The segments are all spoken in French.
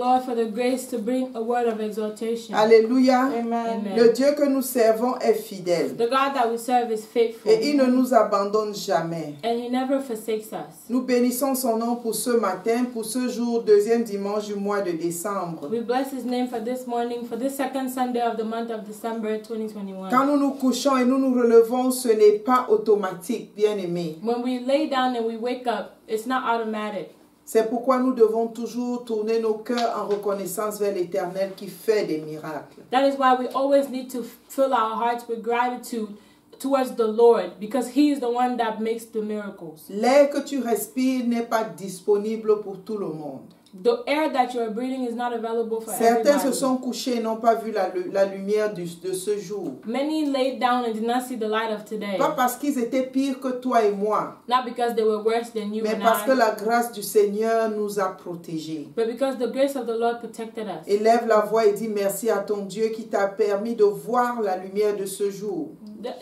Lord for the grace to bring a word of exaltation. Alléluia. Amen. Le Dieu que nous servons est fidèle. The God that we serve is faithful. Et il ne nous abandonne jamais. And He never forsakes us. Nous bénissons son nom pour ce matin, pour ce jour, deuxième dimanche du mois de décembre. We bless His name for this morning, for this second Sunday of the month of December 2021. Quand nous nous couchons et nous nous relevons, ce n'est pas automatique, bien-aimés. When we lay down and we wake up, it's not automatic. C'est pourquoi nous devons toujours tourner nos cœurs en reconnaissance vers l'Éternel qui fait des miracles. That is why we always need to fill our hearts with gratitude towards the Lord, because He is the one that makes the miracles. L'air que tu respires n'est pas disponible pour tout le monde. The air that you are breathing is not available for Certains se everybody. sont couchés et n'ont pas vu la lumière de ce jour. Many laid down and did not see the light of today. Pas parce qu'ils étaient pires que toi et moi, Not because they were worse than you mais and parce que I, la grâce du Seigneur nous a protégés. but because the grace of the Lord protected us. Élève la voix et dis merci à ton Dieu qui t'a permis de voir la lumière de ce jour.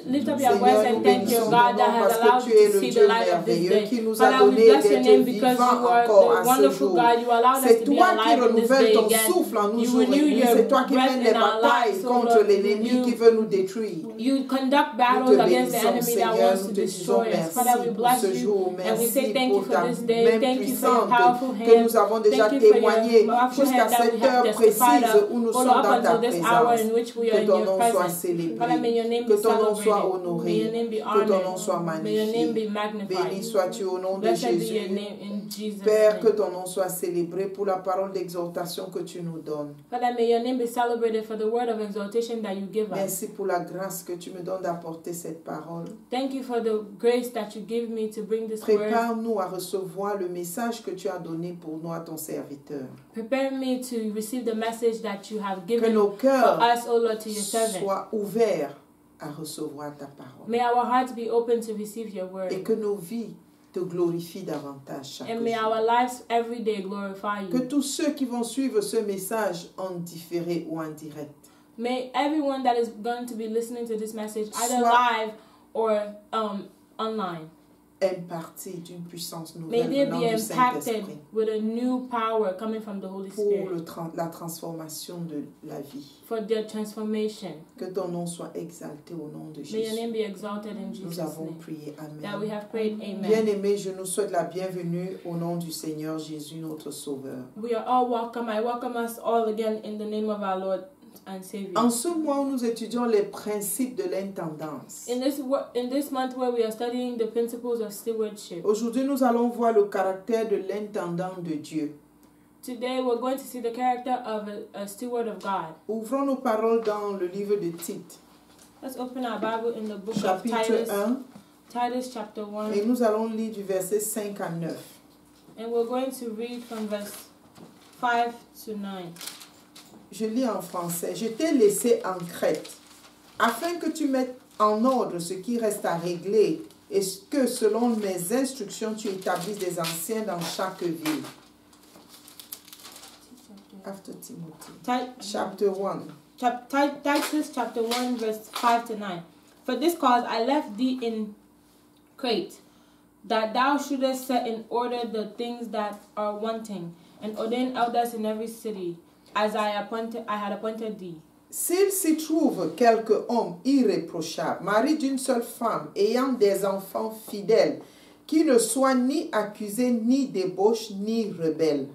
Lift up your Seigneur, voice nous and thank bénissons your ton God nom that parce has que allowed tu you es to le see Dieu the light of this merveilleux day. qui nous a Father, we donné bless your d'être name because vivants you are encore à the ce wonderful jour. God. You allowed us C'est to be toi qui alive in this renouvelles day ton again. souffle en nous You jour et renew nuit. your C'est toi qui breath mènes les in our batailles lives, contre Lord. l'ennemi qui veut nous détruire. You conduct Nous battles te against the bénissons, enemy that Seigneur, wants nous to te disons destroy us. Father, we merci pour bless ce you jour, and we say merci thank you pour for ta this day. main Thank you for your puissante powerful que hand. nous avons déjà Thank you for témoigné your powerful jusqu'à hand that we cette have heure testified précise of, où nous all sommes up dans ta until this hour présence. in which we are Que in ton your nom soit presence. célébré, Father, may your name que be ton nom soit celebrated. honoré, May your name be que ton nom honored. soit May your name be magnifié. magnified. Béni sois-tu au nom de Blessed be your Jésus. name in Jesus' Père, que name. ton nom soit célébré pour la parole d'exhortation que tu nous donnes. Father, may your name be celebrated for the word of exaltation that you give us. Merci pour la grâce que tu me donnes d'apporter cette parole. Thank you for the grace that you give me to bring this word. Prépare-nous à recevoir le message que tu as donné pour nous à ton serviteur. Prepare me to receive the message that you have Que given nos for cœurs us, O Lord, to your servant. soient ouverts à recevoir ta parole. May our hearts be open to receive your word. Et que nos vies te glorifient davantage chaque And may jour. our lives every day glorify Que you. tous ceux qui vont suivre ce message en différé ou en direct May everyone that is going to be listening to this message, either Soit- live or online, impartis d'une puissance may nouvelle they venant be du impacted Saint-Esprit with a new power coming from the Holy pour Spirit la transformation de la vie. for their transformation. Que ton nom soit exalté au nom de May your Jésus. name be exalted in Nous Jesus' avons name. prié. That we Amen. have prayed, amen. Bien-aimés, je nous souhaite la bienvenue au nom du Seigneur Jésus, notre Sauveur. We are all welcome. I welcome us all again in the name of our Lord and Savior. En ce mois où nous étudions les principes de l'intendance, In this month where we are studying the principles of stewardship, aujourd'hui nous allons voir le caractère de l'intendant de Dieu. today we're going to see the character of a steward of God. Ouvrons nos paroles dans le livre de Tite, Let's open our Bible in the book of chapitre Titus, 1, Titus chapter 1, et nous allons lire du verset 5 à 9. and we're going to read from verse 5 to 9. Je lis en français. Je t'ai laissé en Crète, afin que tu mettes en ordre ce qui reste à régler et que, selon mes instructions, tu établisses des anciens dans chaque ville. After Timothy. Chapter 1. Titus chapter 1 verse 5 to 9. For this cause I left thee in Crete, that thou shouldest set in order the things that are wanting, and ordain elders in every city, as I had appointed thee. S'il s'y trouve quelque homme irréprochable, mari d'une seule femme, ayant des enfants fidèles, qui ne soit ni accusé, ni débauche, ni rebelle.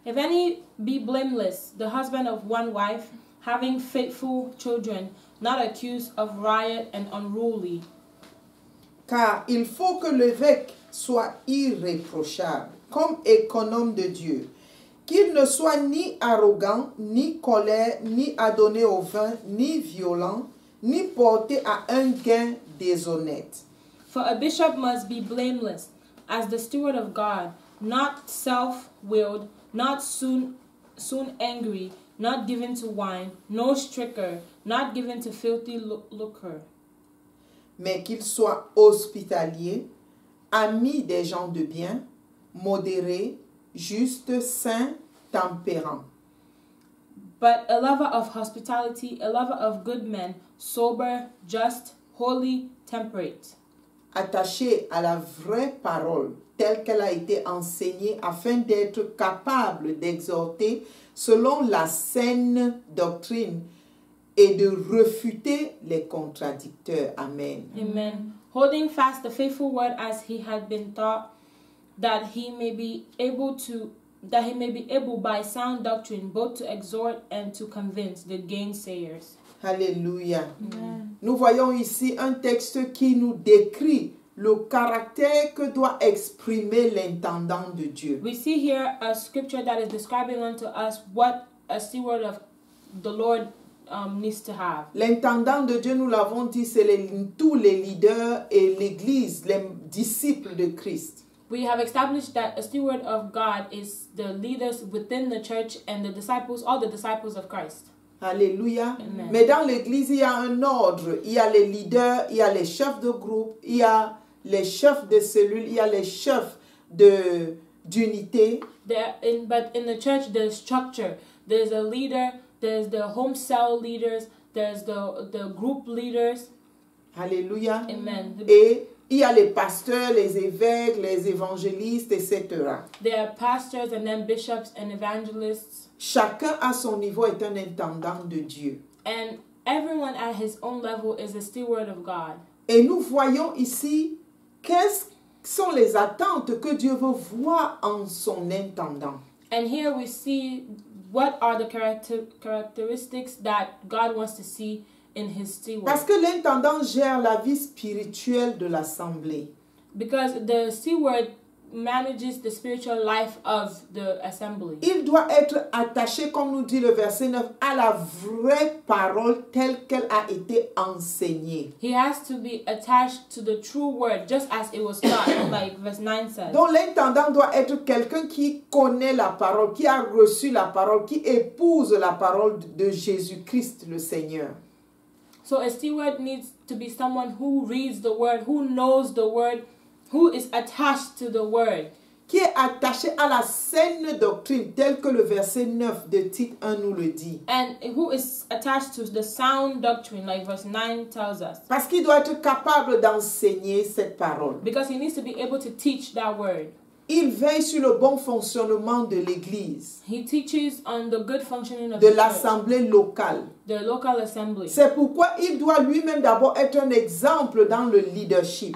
If any be blameless, the husband of one wife, having faithful children, not accused of riot and unruly. Car il faut que l'évêque soit irréprochable, comme économe de Dieu, qu'il ne soit ni arrogant, ni colère, ni adonné au vin, ni violent, ni porté à un gain déshonnête. For a bishop must be blameless, as the steward of God, not self-willed, not soon angry, not given to wine, no stricker, not given to filthy lucre. Mais qu'il soit hospitalier, ami des gens de bien, modéré, juste, saint, tempérant. But a lover of hospitality, a lover of good men, sober, just, holy, temperate. Attaché à la vraie parole, telle qu'elle a été enseignée, afin d'être capable d'exhorter selon la saine doctrine et de refuter les contradicteurs. Amen. Amen. Holding fast the faithful word as he had been taught, that he may be able by sound doctrine both to exhort and to convince the gainsayers. Alléluia. Amen. Nous voyons ici un texte qui nous décrit le caractère que doit exprimer l'intendant de Dieu. We see here a scripture that is describing unto us what a steward of the Lord needs to have. L'intendant de Dieu, nous l'avons dit, c'est tous les leaders et l'Église, les disciples de Christ. We have established that a steward of God is the leaders within the church and the disciples, all the disciples of Christ. Alléluia. Amen. Mais dans l'Église, il y a un ordre. Il y a les leaders, il y a les chefs de groupe, il y a les chefs de cellules, il y a les chefs d'unité. But in the church, there's structure. There's a leader, there's the home cell leaders, there's the group leaders. Alléluia. Amen. Et il y a les pasteurs, les évêques, les évangélistes, etc. There are pastors and then bishops and evangelists. Chacun à son niveau est un intendant de Dieu. And everyone at his own level is a steward of God. Et nous voyons ici quelles sont les attentes que Dieu veut voir en son intendant. And here we see what are the characteristics that God wants to see in his steward. Parce que l'intendant gère la vie spirituelle de l'assemblée. Because the steward manages the spiritual life of the assembly. Il doit être attaché, comme nous dit le verset 9, à la vraie parole telle qu'elle a été enseignée. He has to be attached to the true word, just as it was taught, like verse 9 says. Donc l'intendant doit être quelqu'un qui connaît la parole, qui a reçu la parole, qui épouse la parole de Jésus-Christ le Seigneur. So a steward needs to be someone who reads the word, who knows the word, who is attached to the word. Qui est attaché à la saine doctrine, telle que le verset 9 de Tite 1 nous le dit. And who is attached to the sound doctrine, like verse 9 tells us. Parce qu'il doit être capable d'enseigner cette parole. Because he needs to be able to teach that word. Il veille sur le bon fonctionnement de l'Église, He teaches on the good functioning of de the church, l'assemblée locale. the local assembly. C'est pourquoi il doit lui-même d'abord être un exemple dans le leadership.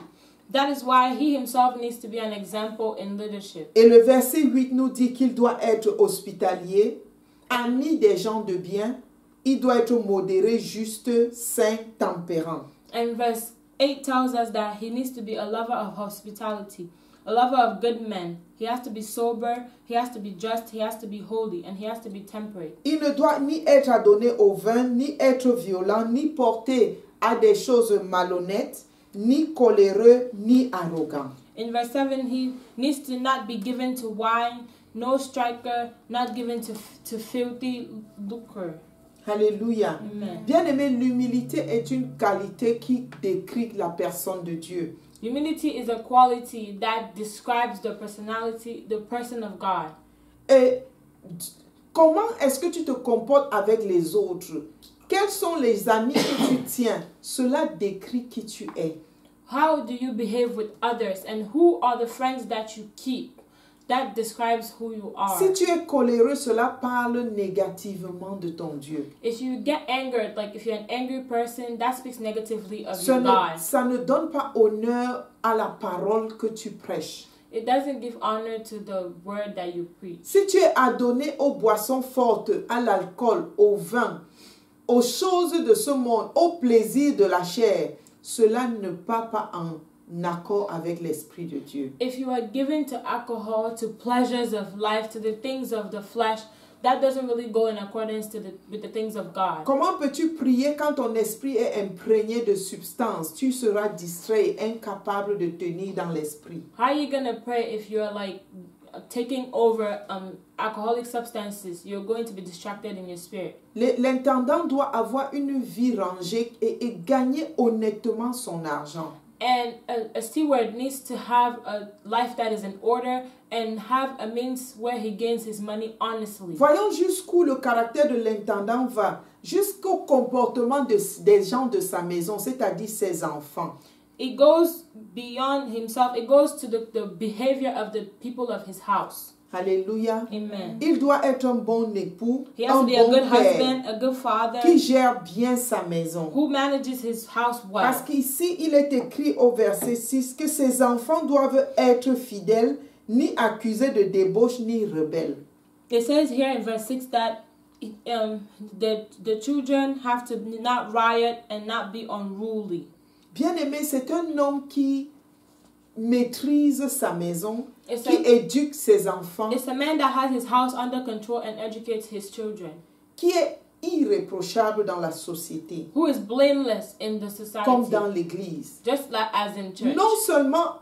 That is why he himself needs to be an example in leadership. Et le verset 8 nous dit qu'il doit être hospitalier, ami des gens de bien, il doit être modéré, juste, saint, tempérant. And verse 8 tells us that he needs to be a lover of hospitality, a lover of good men. He has to be sober, he has to be just, he has to be holy, and he has to be temperate. Il ne doit ni être adonné au vin, ni être violent, ni porter à des choses malhonnêtes, ni coléreux, ni arrogant. In verse 7, he needs to not be given to wine, no striker, not given to filthy lucre. Alléluia. Amen. Bien-aimé, l'humilité est une qualité qui décrit la personne de Dieu. Humility is a quality that describes the personality, the person of God. Et comment est-ce que tu te comportes avec les autres? Quels sont les amis que tu tiens? Cela décrit qui tu es. How do you behave with others, and who are the friends that you keep? That describes who you are. Si tu es coléreux, cela parle négativement de ton Dieu. If you get angered, like if you're an angry person, that speaks negatively of Ça your God. ne donne pas honneur à la parole que tu prêches. It doesn't give honor to the word that you preach. Si tu es adonné aux boissons fortes, à l'alcool, au vin, aux choses de ce monde, au plaisir de la chair, cela ne part pas en accord avec l'Esprit de Dieu. If you are given to alcohol, to pleasures of life, to the things of the flesh, that doesn't really go in accordance with the things of God. Comment peux-tu prier quand ton esprit est imprégné de substances? Tu seras distrait et incapable de tenir dans l'esprit. How are you going to pray if you're like taking over alcoholic substances? You're going to be distracted in your spirit. L'intendant doit avoir une vie rangée et gagner honnêtement son argent. And a steward needs to have a life that is in order and have a means where he gains his money honestly. Voyons jusqu'où le caractère de l'intendant va, jusqu'au comportement des gens de sa maison, c'est-à-dire ses enfants. It goes beyond himself. It goes to the behavior of the people of his house. Alléluia. Amen. Il doit être un bon époux, He has un to be a bon good père, husband, a good father, qui gère bien sa maison. who manages his house well. Parce qu'ici, il est écrit au verset 6 que ses enfants doivent être fidèles, ni accusés de débauche, ni rebelles. It says here in verse 6 that the children have to not riot and not be unruly. Bien-aimé, c'est un homme qui maîtrise sa maison, It's qui a, éduque ses enfants, it's a man that has his house under control and educates his children, qui est irréprochable dans la société, who is blameless in the comme society, dans l'église. just like as in church. Non seulement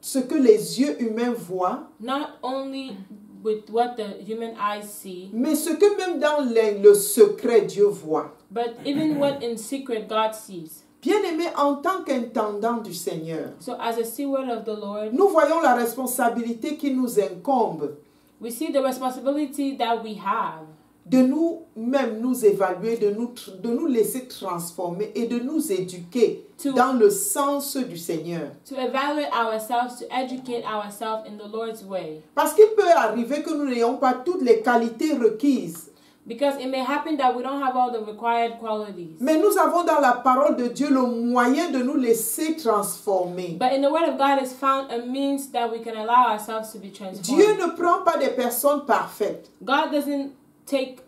ce que les yeux humains voient, Not only with what the human eyes see, mais ce que même dans le secret Dieu voit. but even what in secret God sees. Bien-aimé, en tant qu'intendant du Seigneur, So as a steward of the Lord, nous voyons la responsabilité qui nous incombe we see the responsibility that we have de nous-mêmes nous évaluer, de nous laisser transformer et de nous éduquer To- dans le sens du Seigneur. to evaluate ourselves, to educate ourselves in the Lord's way. Parce qu'il peut arriver que nous n'ayons pas toutes les qualités requises, Because it may happen that we don't have all the required qualities. mais nous avons dans la parole de Dieu le moyen de nous laisser transformer. But in the Word of God is found a means that we can allow ourselves to be Dieu transformed. ne prend pas des personnes parfaites, God doesn't take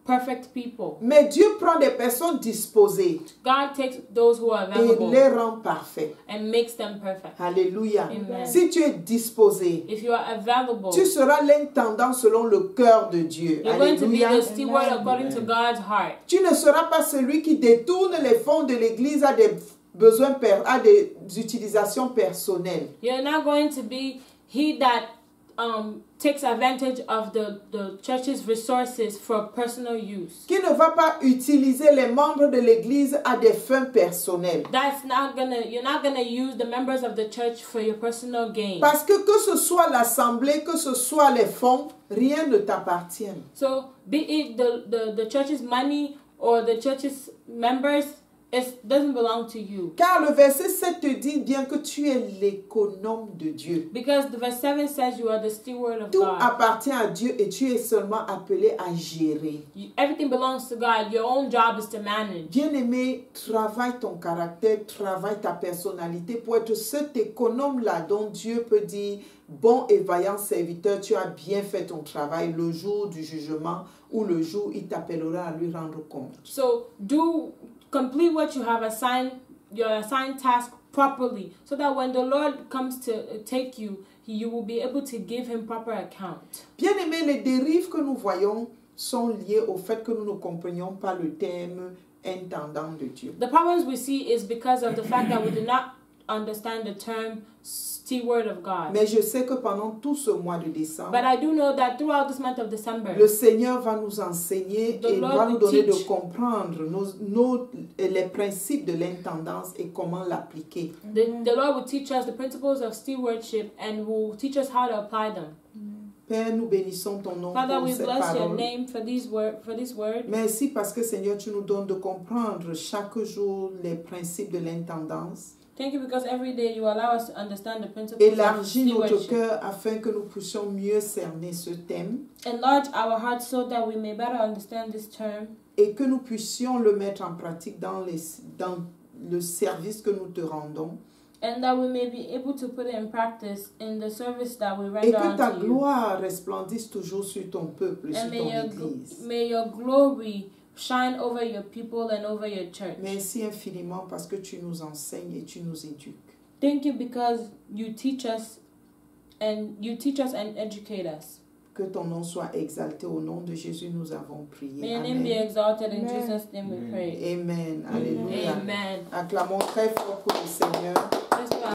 perfect people. mais Dieu prend des personnes disposées God takes those who are et available les rend parfaits. and makes them perfect. Alléluia. Amen. Si tu es disposé, If you are available, tu seras l'intendant selon le cœur de Dieu. you're going to be Alléluia. the steward according to God's heart. Tu ne seras pas celui qui détourne les fonds de l'Église à des besoins, à des utilisations personnelles. You're not going to be he that takes advantage of the church's resources for personal use. Qui ne va pas utiliser les membres de l'Église à des fins personnelles. You're not gonna use the members of the church for your personal gain. Parce que ce soit l'assemblée, que ce soit les fonds, rien ne t'appartient. So be it the church's money or the church's members, it doesn't belong to you. Car le verset 7 te dit bien que tu es l'économe de Dieu. Because the verse 7 says you are the steward of Tout God. appartient à Dieu et tu es seulement appelé à gérer. Everything belongs to God. Your own job is to manage. Bien-aimé, travaille ton caractère, travaille ta personnalité pour être cet économe-là dont Dieu peut dire, bon et vaillant serviteur, tu as bien fait ton travail le jour du jugement ou le jour où il t'appellera à lui rendre compte. So complete what you have assigned, your assigned task properly, so that when the Lord comes to take you, you will be able to give him proper account. Bien-aimé, les dérives que nous voyons sont liées au fait que nous ne comprenions pas le terme intendant de Dieu. The problems we see is because of the fact that we do not understand the term steward of God. Mais je sais que pendant tout ce mois de décembre, But I do know that throughout this month of December, le Seigneur va nous enseigner The et Lord va nous will donner de teach. comprendre les principes de l'intendance et comment l'appliquer. the Lord will teach us the principles of stewardship and will teach us how to apply them. Père, nous bénissons ton nom Father, pour we cette bless your parole. name for this word. Merci parce que Seigneur, tu nous donnes de comprendre chaque jour les principes de l'intendance. Thank you because every day you allow us to understand the principles of Élargis notre stewardship. cœur afin que nous puissions mieux cerner ce thème Enlarge our hearts so that we may better understand this term et que nous puissions le mettre en pratique dans le service que nous te rendons. and that we may be able to put it in practice in the service that we Et render que ta unto you. gloire resplendisse toujours sur ton peuple et sur And ton Église. may your glory shine over your people and over your church. Merci infiniment parce que tu nous enseignes et tu nous éduques. Thank you because you teach us and educate us. Que ton nom soit exalté. Au nom de Jésus, nous avons prié. May your name be Amen. exalted in Amen. Jesus' name we pray. Amen. Alléluia. Amen. Acclamons très fort pour le Seigneur. Let's